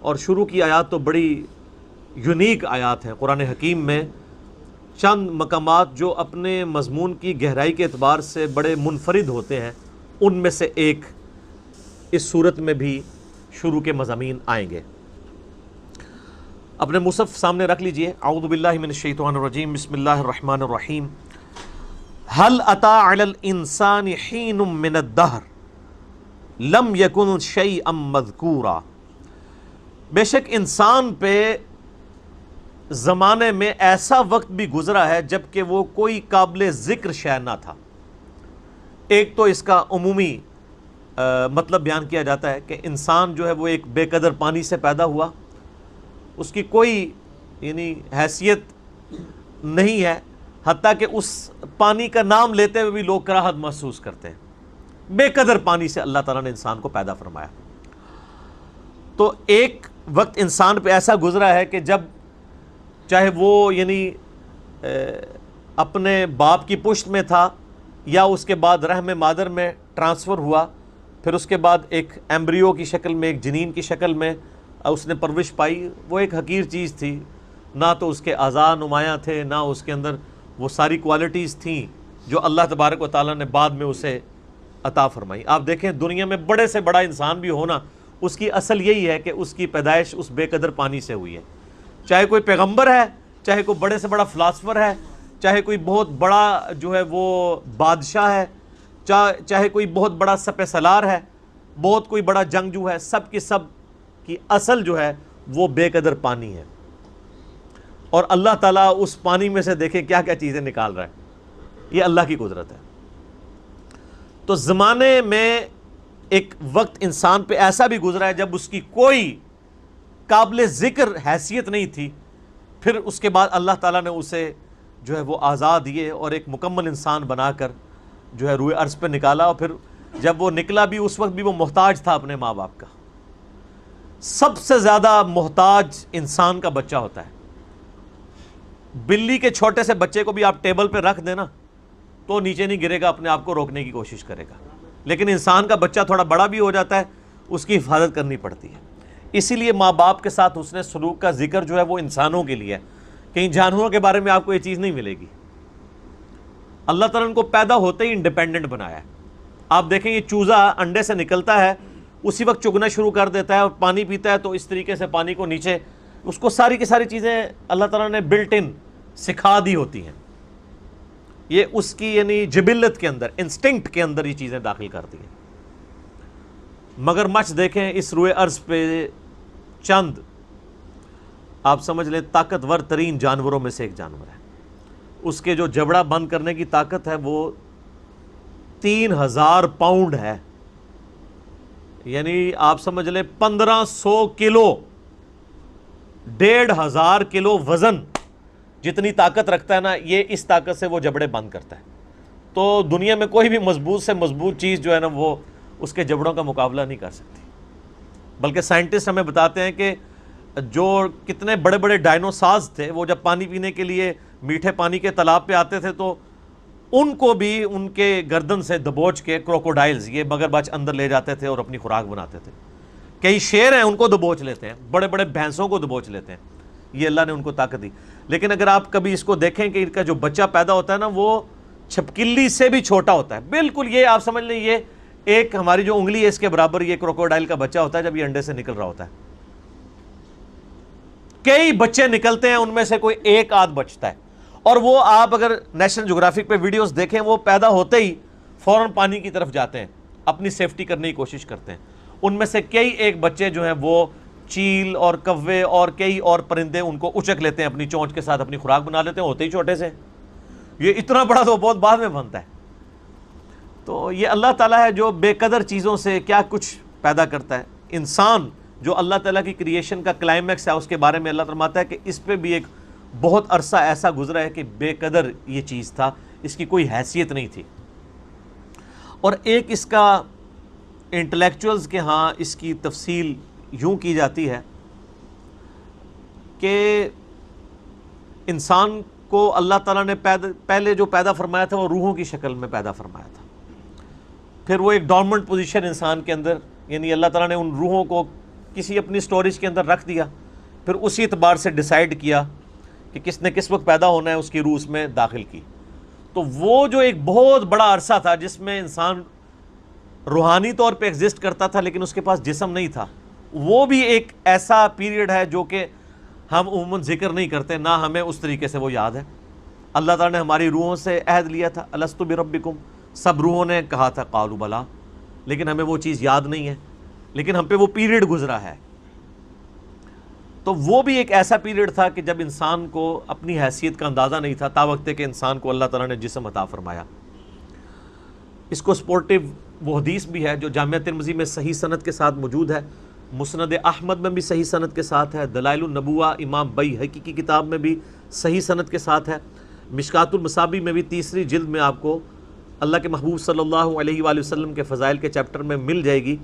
اور شروع کی آیات تو بڑی یونیک آیات ہیں قرآن حکیم میں، چند مقامات جو اپنے مضمون کی گہرائی کے اعتبار سے بڑے منفرد ہوتے ہیں، ان میں سے ایک اس صورت میں بھی شروع کے مضامین آئیں گے۔ اپنے مصحف سامنے رکھ لیجئے۔ اعوذ باللہ من الشیطان الرجیم، بسم اللہ الرحمن الرحیم۔ هل اتى على الانسان حين من الدهر لم يكن شيئا مذکورا، بے شک انسان پہ زمانے میں ایسا وقت بھی گزرا ہے جب کہ وہ کوئی قابل ذکر شے نہ تھا۔ ایک تو اس کا عمومی مطلب بیان کیا جاتا ہے کہ انسان جو ہے وہ ایک بے قدر پانی سے پیدا ہوا، اس کی کوئی یعنی حیثیت نہیں ہے، حتیٰ کہ اس پانی کا نام لیتے ہوئے بھی لوگ کراہت محسوس کرتے ہیں۔ بے قدر پانی سے اللہ تعالیٰ نے انسان کو پیدا فرمایا۔ تو ایک وقت انسان پہ ایسا گزرا ہے کہ جب چاہے وہ یعنی اپنے باپ کی پشت میں تھا یا اس کے بعد رحم مادر میں ٹرانسفر ہوا، پھر اس کے بعد ایک ایمبریو کی شکل میں، ایک جنین کی شکل میں اس نے پرورش پائی۔ وہ ایک حقیر چیز تھی، نہ تو اس کے اعضاء نمایاں تھے، نہ اس کے اندر وہ ساری کوالٹیز تھیں جو اللہ تبارک و تعالیٰ نے بعد میں اسے عطا فرمائی۔ آپ دیکھیں دنیا میں بڑے سے بڑا انسان بھی ہونا، اس کی اصل یہی ہے کہ اس کی پیدائش اس بے قدر پانی سے ہوئی ہے۔ چاہے کوئی پیغمبر ہے، چاہے کوئی بڑے سے بڑا فلاسفر ہے، چاہے کوئی بہت بڑا جو ہے وہ بادشاہ ہے، چاہے کوئی بہت بڑا سپہ سالار ہے، بہت کوئی بڑا جنگجو ہے، سب کی اصل جو ہے وہ بے قدر پانی ہے۔ اور اللہ تعالیٰ اس پانی میں سے دیکھیں کیا کیا چیزیں نکال رہا ہے، یہ اللہ کی قدرت ہے۔ تو زمانے میں ایک وقت انسان پہ ایسا بھی گزرا ہے جب اس کی کوئی قابل ذکر حیثیت نہیں تھی، پھر اس کے بعد اللہ تعالیٰ نے اسے جو ہے وہ اعضاء دیے اور ایک مکمل انسان بنا کر جو ہے روئے ارض پہ نکالا۔ اور پھر جب وہ نکلا بھی اس وقت بھی وہ محتاج تھا اپنے ماں باپ کا۔ سب سے زیادہ محتاج انسان کا بچہ ہوتا ہے۔ بلی کے چھوٹے سے بچے کو بھی آپ ٹیبل پہ رکھ دینا تو نیچے نہیں گرے گا، اپنے آپ کو روکنے کی کوشش کرے گا، لیکن انسان کا بچہ تھوڑا بڑا بھی ہو جاتا ہے، اس کی حفاظت کرنی پڑتی ہے۔ اسی لیے ماں باپ کے ساتھ حسن سلوک کا ذکر جو ہے وہ انسانوں کے لیے ہے، کہیں جانوروں کے بارے میں آپ کو یہ چیز نہیں ملے گی۔ اللہ تعالیٰ نے ان کو پیدا ہوتے ہی انڈیپینڈنٹ بنایا ہے۔ آپ دیکھیں یہ چوزا انڈے سے نکلتا ہے، اسی وقت چگنا شروع کر دیتا ہے اور پانی پیتا ہے، تو اس طریقے سے پانی کو نیچے اس کو ساری کی ساری چیزیں اللہ تعالیٰ نے بلٹ ان سکھا دی ہوتی ہیں۔ یہ اس کی یعنی جبلت کے اندر، انسٹنکٹ کے اندر یہ چیزیں داخل کرتی ہیں۔ مگر مچھ دیکھیں اس روئے ارض پہ چند آپ سمجھ لیں طاقتور ترین جانوروں میں سے ایک جانور ہے۔ اس کے جو جبڑا بند کرنے کی طاقت ہے وہ 3000 پاؤنڈ ہے، یعنی آپ سمجھ لیں 1500 کلو، 1500 کلو وزن جتنی طاقت رکھتا ہے نا، یہ اس طاقت سے وہ جبڑے بند کرتا ہے۔ تو دنیا میں کوئی بھی مضبوط سے مضبوط چیز جو ہے نا وہ اس کے جبڑوں کا مقابلہ نہیں کر سکتی۔ بلکہ سائنٹسٹ ہمیں بتاتے ہیں کہ جو کتنے بڑے بڑے ڈائنوسارز تھے، وہ جب پانی پینے کے لیے میٹھے پانی کے تالاب پہ آتے تھے تو ان کو بھی ان کے گردن سے دبوچ کے کروکوڈائلز، یہ مگرمچھ اندر لے جاتے تھے اور اپنی خوراک بناتے تھے۔ کئی شیر ہیں ان کو دبوچ لیتے ہیں، بڑے بڑے بھینسوں کو دبوچ لیتے ہیں، یہ اللہ نے ان کو طاقت دی۔ لیکن اگر آپ کبھی اس کو دیکھیں کہ ان کا جو بچہ پیدا ہوتا ہے نا وہ چھپکلی سے بھی چھوٹا ہوتا ہے، بالکل یہ آپ سمجھ لیں یہ ایک ہماری جو انگلی ہے اس کے برابر یہ کروکوڈائل کا بچہ ہوتا ہے جب یہ انڈے سے نکل رہا ہوتا ہے۔ کئی بچے نکلتے ہیں، ان میں سے کوئی ایک آدھ بچتا ہے، اور وہ آپ اگر نیشنل جغرافک پہ ویڈیوز دیکھیں وہ پیدا ہوتے ہی فوراً پانی کی طرف جاتے ہیں، اپنی سیفٹی کرنے کی کوشش کرتے ہیں۔ ان میں سے کئی ایک بچے جو ہیں وہ چیل اور کوے اور کئی اور پرندے ان کو اچک لیتے ہیں، اپنی چونچ کے ساتھ اپنی خوراک بنا لیتے ہیں، ہوتے ہی چھوٹے سے۔ یہ اتنا بڑا تو بہت بعد میں بنتا ہے۔ تو یہ اللہ تعالیٰ ہے جو بے قدر چیزوں سے کیا کچھ پیدا کرتا ہے۔ انسان جو اللہ تعالیٰ کی کریشن کا کلائمیکس ہے، اس کے بارے میں اللہ فرماتا ہے کہ اس پہ بھی ایک بہت عرصہ ایسا گزرا ہے کہ بے قدر یہ چیز تھا، اس کی کوئی حیثیت نہیں تھی۔ اور ایک اس کا انٹلیکچوئلز کے ہاں اس کی تفصیل یوں کی جاتی ہے کہ انسان کو اللہ تعالیٰ نے پہلے جو پیدا فرمایا تھا وہ روحوں کی شکل میں پیدا فرمایا تھا۔ پھر وہ ایک ڈورمنٹ پوزیشن انسان کے اندر، یعنی اللہ تعالیٰ نے ان روحوں کو کسی اپنی سٹوریج کے اندر رکھ دیا، پھر اسی اعتبار سے ڈیسائیڈ کیا کہ کس نے کس وقت پیدا ہونا ہے، اس کی روح اس میں داخل کی۔ تو وہ جو ایک بہت بڑا عرصہ تھا جس میں انسان روحانی طور پہ ایگزسٹ کرتا تھا لیکن اس کے پاس جسم نہیں تھا، وہ بھی ایک ایسا پیریڈ ہے جو کہ ہم عموماً ذکر نہیں کرتے، نہ ہمیں اس طریقے سے وہ یاد ہے۔ اللہ تعالیٰ نے ہماری روحوں سے عہد لیا تھا، الست بربکم، سب روحوں نے کہا تھا قالوا بلا، لیکن ہمیں وہ چیز یاد نہیں ہے، لیکن ہم پہ وہ پیریڈ گزرا ہے۔ تو وہ بھی ایک ایسا پیریڈ تھا کہ جب انسان کو اپنی حیثیت کا اندازہ نہیں تھا، تا وقت کہ انسان کو اللہ تعالیٰ نے جسم عطا فرمایا۔ اس کو سپورٹیو وہ حدیث بھی ہے جو جامعہ ترمذی میں صحیح سند کے ساتھ موجود ہے، مسند احمد میں بھی صحیح سند کے ساتھ ہے، دلائل النبوہ امام بیہقی کی کتاب میں بھی صحیح سند کے ساتھ ہے، مشکات المصابیح میں بھی تیسری جلد میں آپ کو اللہ کے محبوب صلی اللہ علیہ وآلہ وسلم کے فضائل کے چیپٹر میں مل جائے گی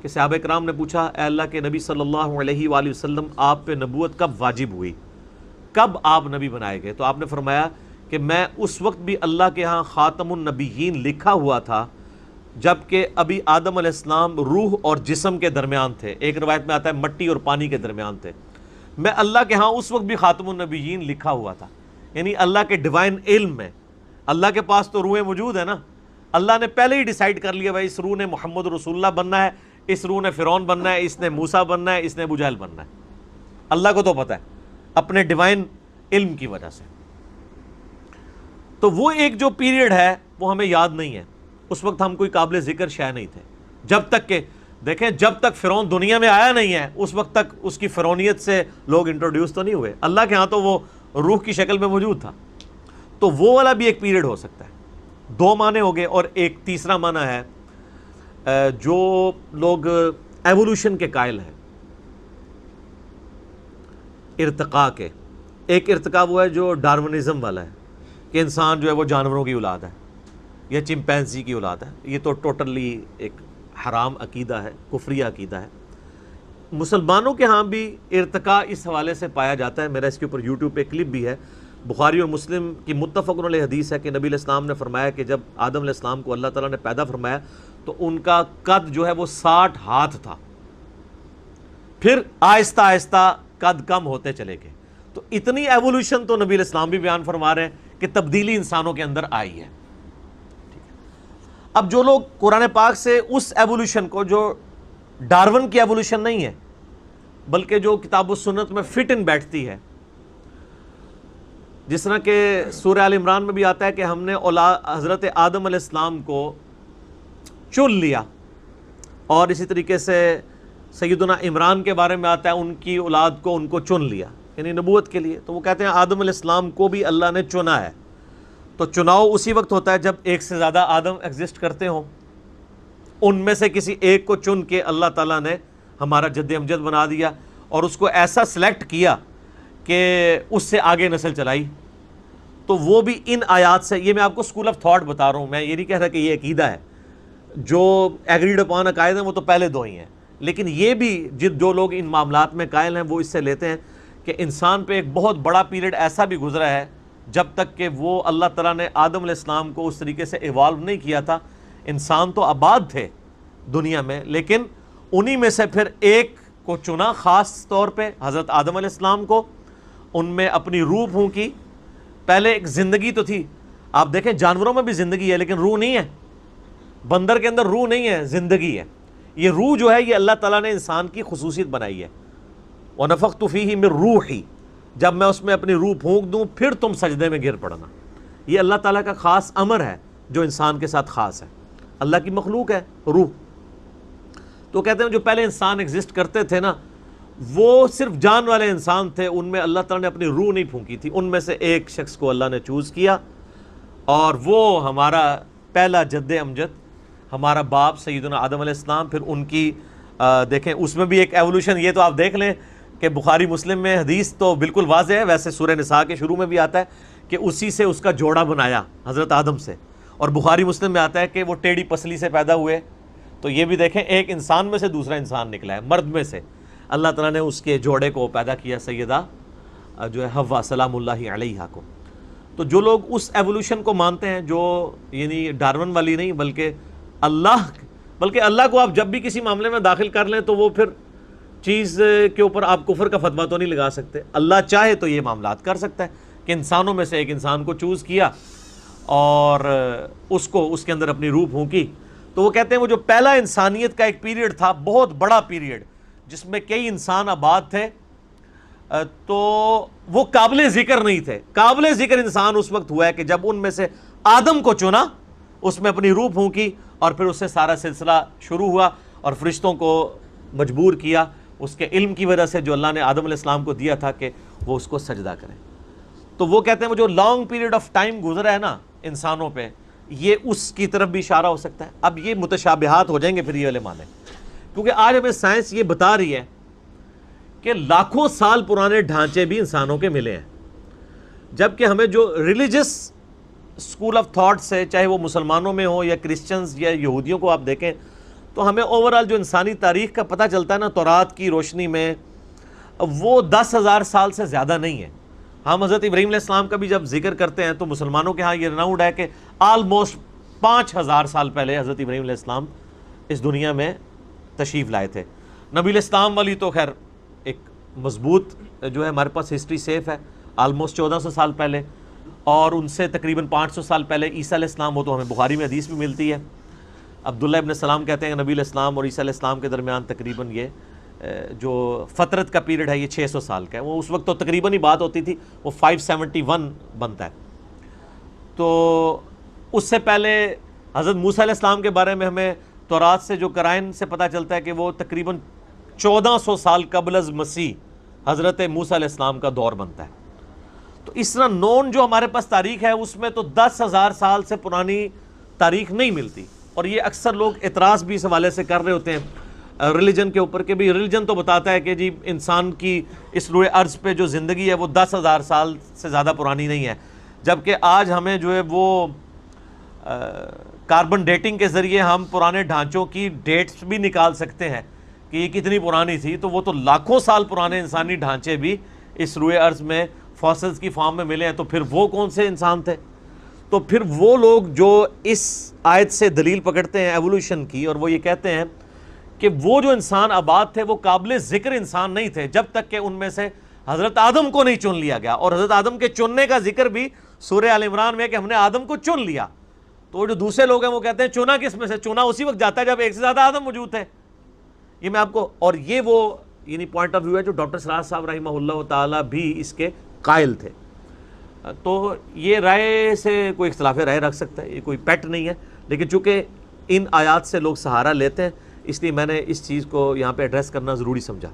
کہ صحابہ کرام نے پوچھا، اے اللہ کے نبی صلی اللہ علیہ وآلہ وسلم، آپ پہ نبوت کب واجب ہوئی، کب آپ نبی بنائے گئے؟ تو آپ نے فرمایا کہ میں اس وقت بھی اللہ کے ہاں خاتم النبیین لکھا ہوا تھا جبکہ ابھی آدم علیہ السلام روح اور جسم کے درمیان تھے، ایک روایت میں آتا ہے مٹی اور پانی کے درمیان تھے، میں اللہ کے ہاں اس وقت بھی خاتم النبیین لکھا ہوا تھا۔ یعنی اللہ کے ڈیوائن علم میں اللہ کے پاس تو روحیں موجود ہیں نا، اللہ نے پہلے ہی ڈیسائیڈ کر لیا بھائی اس روح نے محمد رسول اللہ بننا ہے، اس روح نے فرعون بننا ہے، اس نے موسیٰ بننا ہے، اس نے ابو جہل بننا ہے۔ اللہ کو تو پتہ ہے اپنے ڈیوائن علم کی وجہ سے۔ تو وہ ایک جو پیریڈ ہے وہ ہمیں یاد نہیں ہے، اس وقت ہم کوئی قابل ذکر شے نہیں تھے، جب تک کہ دیکھیں جب تک فرعون دنیا میں آیا نہیں ہے اس وقت تک اس کی فرعونیت سے لوگ انٹروڈیوس تو نہیں ہوئے، اللہ کے ہاں تو وہ روح کی شکل میں موجود تھا۔ تو وہ والا بھی ایک پیریڈ ہو سکتا ہے۔ دو معنی ہو گئے، اور ایک تیسرا معنی ہے جو لوگ ایوولوشن کے قائل ہیں، ارتقاء کے۔ ایک ارتقاء وہ ہے جو ڈارونزم والا ہے کہ انسان جو ہے وہ جانوروں کی اولاد ہے یا چمپینزی کی اولاد ہے، یہ تو ٹوٹلی ایک حرام عقیدہ ہے، کفری عقیدہ ہے۔ مسلمانوں کے ہاں بھی ارتقاء اس حوالے سے پایا جاتا ہے، میرا اس کے اوپر یوٹیوب پہ کلپ بھی ہے، بخاری اور مسلم کی متفق علیہ حدیث ہے کہ نبی علیہ السلام نے فرمایا کہ جب آدم علیہ السلام کو اللہ تعالیٰ نے پیدا فرمایا تو ان کا قد جو ہے وہ 60 ہاتھ تھا، پھر آہستہ آہستہ قد کم ہوتے چلے گئے۔ تو اتنی ایوولوشن تو نبی علیہ السلام بھی بیان فرما رہے ہیں کہ تبدیلی انسانوں کے اندر آئی ہے۔ اب جو لوگ قرآن پاک سے اس ایوولوشن کو، جو ڈارون کی ایوولوشن نہیں ہے بلکہ جو کتاب و سنت میں فٹ ان بیٹھتی ہے، جس طرح کہ سورہ آل عمران میں بھی آتا ہے کہ ہم نے حضرت آدم علیہ السلام کو چن لیا، اور اسی طریقے سے سیدنا عمران کے بارے میں آتا ہے ان کی اولاد کو ان کو چن لیا، یعنی نبوت کے لیے۔ تو وہ کہتے ہیں آدم علیہ السلام کو بھی اللہ نے چنا ہے۔ تو چناؤ اسی وقت ہوتا ہے جب ایک سے زیادہ آدم ایگزسٹ کرتے ہوں، ان میں سے کسی ایک کو چن کے اللہ تعالیٰ نے ہمارا جد امجد بنا دیا اور اس کو ایسا سلیکٹ کیا کہ اس سے آگے نسل چلائی۔ تو وہ بھی ان آیات سے، یہ میں آپ کو اسکول آف تھاٹ بتا رہا ہوں، میں یہ نہیں کہہ رہا کہ یہ عقیدہ ہے، جو ایگریڈ اپان عقائد ہیں وہ تو پہلے دو ہی ہیں، لیکن یہ بھی جو لوگ ان معاملات میں قائل ہیں وہ اس سے لیتے ہیں کہ انسان پہ ایک بہت بڑا پیریڈ ایسا بھی گزرا ہے جب تک کہ وہ اللہ تعالیٰ نے آدم علیہ السلام کو اس طریقے سے ایوالو نہیں کیا تھا۔ انسان تو آباد تھے دنیا میں، لیکن انہی میں سے پھر ایک کو چنا خاص طور پہ، حضرت آدم علیہ السلام کو، ان میں اپنی روح پھونکی۔ پہلے ایک زندگی تو تھی، آپ دیکھیں جانوروں میں بھی زندگی ہے لیکن روح نہیں ہے، بندر کے اندر روح نہیں ہے، زندگی ہے۔ یہ روح جو ہے یہ اللہ تعالیٰ نے انسان کی خصوصیت بنائی ہے، وَنَفَخْتُ فِيهِ مِن رُوحِي، جب میں اس میں اپنی روح پھونک دوں پھر تم سجدے میں گر پڑنا۔ یہ اللہ تعالیٰ کا خاص امر ہے جو انسان کے ساتھ خاص ہے، اللہ کی مخلوق ہے روح۔ تو کہتے ہیں جو پہلے انسان ایگزسٹ کرتے تھے نا، وہ صرف جان والے انسان تھے، ان میں اللہ تعالیٰ نے اپنی روح نہیں پھونکی تھی، ان میں سے ایک شخص کو اللہ نے چوز کیا، اور وہ ہمارا پہلا جد امجد، ہمارا باپ سیدنا آدم علیہ السلام۔ پھر ان کی دیکھیں اس میں بھی ایک ایوولوشن، یہ تو آپ دیکھ لیں کہ بخاری مسلم میں حدیث تو بالکل واضح ہے، ویسے سورہ نساء کے شروع میں بھی آتا ہے کہ اسی سے اس کا جوڑا بنایا حضرت آدم سے، اور بخاری مسلم میں آتا ہے کہ وہ ٹیڑھی پسلی سے پیدا ہوئے۔ تو یہ بھی دیکھیں ایک انسان میں سے دوسرا انسان نکلا ہے، مرد میں سے اللہ تعالیٰ نے اس کے جوڑے کو پیدا کیا، سیدہ جو ہے حوا سلام اللہ علیہا کو۔ تو جو لوگ اس ایوولوشن کو مانتے ہیں، جو یعنی ڈارون والی نہیں بلکہ اللہ کو آپ جب بھی کسی معاملے میں داخل کر لیں تو وہ پھر چیز کے اوپر آپ کفر کا فتویٰ تو نہیں لگا سکتے. اللہ چاہے تو یہ معاملات کر سکتا ہے کہ انسانوں میں سے ایک انسان کو چوز کیا اور اس کو اس کے اندر اپنی روح پھونکی. تو وہ کہتے ہیں وہ جو پہلا انسانیت کا ایک پیریڈ تھا، بہت بڑا پیریڈ جس میں کئی انسان آباد تھے، تو وہ قابل ذکر نہیں تھے. قابل ذکر انسان اس وقت ہوا ہے کہ جب ان میں سے آدم کو چنا، اس میں اپنی روح پھونکی اور پھر اس سے سارا سلسلہ شروع ہوا اور فرشتوں کو مجبور کیا اس کے علم کی وجہ سے جو اللہ نے آدم علیہ السلام کو دیا تھا کہ وہ اس کو سجدہ کریں. تو وہ کہتے ہیں وہ جو لانگ پیریڈ آف ٹائم گزرا ہے نا انسانوں پہ، یہ اس کی طرف بھی اشارہ ہو سکتا ہے. اب یہ متشابہات ہو جائیں گے پھر یہ والے معنی، کیونکہ آج ہمیں سائنس یہ بتا رہی ہے کہ لاکھوں سال پرانے ڈھانچے بھی انسانوں کے ملے ہیں، جبکہ ہمیں جو ریلیجس اسکول آف تھاٹ سے، چاہے وہ مسلمانوں میں ہو یا کرسچنز یا یہودیوں کو آپ دیکھیں، تو ہمیں اوورآل جو انسانی تاریخ کا پتہ چلتا ہے نا تورات کی روشنی میں، وہ 10,000 سال سے زیادہ نہیں ہے. ہم حضرت ابراہیم علیہ السلام کا بھی جب ذکر کرتے ہیں تو مسلمانوں کے ہاں یہ رناؤڈ ہے کہ آلموسٹ 5,000 سال پہلے حضرت ابراہیم علیہ السلام اس دنیا میں تشریف لائے تھے. نبی علیہ السلام والی تو خیر ایک مضبوط جو ہے ہمارے پاس ہسٹری سیف ہے، آلموسٹ 1400 سال پہلے، اور ان سے تقریباً 500 سال پہلے عیسیٰ علیہ السلام، وہ تو ہمیں بخاری میں حدیث بھی ملتی ہے. عبداللہ ابن السلام کہتے ہیں کہ نبی علیہ السلام اور عیسیٰ علیہ السلام کے درمیان تقریباً یہ جو فترت کا پیریڈ ہے یہ 600 سال کا ہے. وہ اس وقت تو تقریباً ہی بات ہوتی تھی، وہ 571 بنتا ہے. تو اس سے پہلے حضرت موسیٰ علیہ السلام کے بارے میں ہمیں تورات سے جو قرائن سے پتہ چلتا ہے کہ وہ تقریباً 1400 سال قبل از مسیح حضرت موسیٰ علیہ السلام کا دور بنتا ہے. تو اس طرح نون جو ہمارے پاس تاریخ ہے اس میں تو 10,000 سال سے پرانی تاریخ نہیں ملتی. اور یہ اکثر لوگ اعتراض بھی اس حوالے سے کر رہے ہوتے ہیں ریلیجن کے اوپر کہ بھی ریلیجن تو بتاتا ہے کہ جی انسان کی اس روئے ارض پہ جو زندگی ہے وہ 10,000 سال سے زیادہ پرانی نہیں ہے، جبکہ آج ہمیں جو ہے وہ کاربن ڈیٹنگ کے ذریعے ہم پرانے ڈھانچوں کی ڈیٹس بھی نکال سکتے ہیں کہ یہ کتنی پرانی تھی. تو وہ تو لاکھوں سال پرانے انسانی ڈھانچے بھی اس روئے ارض میں فاسلز کی فارم میں ملے ہیں. تو پھر وہ کون سے انسان تھے؟ تو پھر وہ لوگ جو اس آیت سے دلیل پکڑتے ہیں ایوولوشن کی، اور وہ یہ کہتے ہیں کہ وہ جو انسان آباد تھے وہ قابل ذکر انسان نہیں تھے جب تک کہ ان میں سے حضرت آدم کو نہیں چن لیا گیا. اور حضرت آدم کے چننے کا ذکر بھی سورہ آل عمران میں کہ ہم نے آدم کو چن لیا. تو جو دوسرے لوگ ہیں وہ کہتے ہیں چنا کس میں سے؟ چنا اسی وقت جاتا ہے جب ایک سے زیادہ آدم موجود تھے. یہ میں آپ کو، اور یہ وہ یعنی پوائنٹ آف ویو ہے جو ڈاکٹر سراج صاحب رحمہ اللہ تعالیٰ بھی اس کے قائل تھے. تو یہ رائے سے کوئی اختلاف رائے رکھ سکتا ہے، یہ کوئی پیٹ نہیں ہے، لیکن چونکہ ان آیات سے لوگ سہارا لیتے ہیں اس لیے میں نے اس چیز کو یہاں پہ ایڈریس کرنا ضروری سمجھا.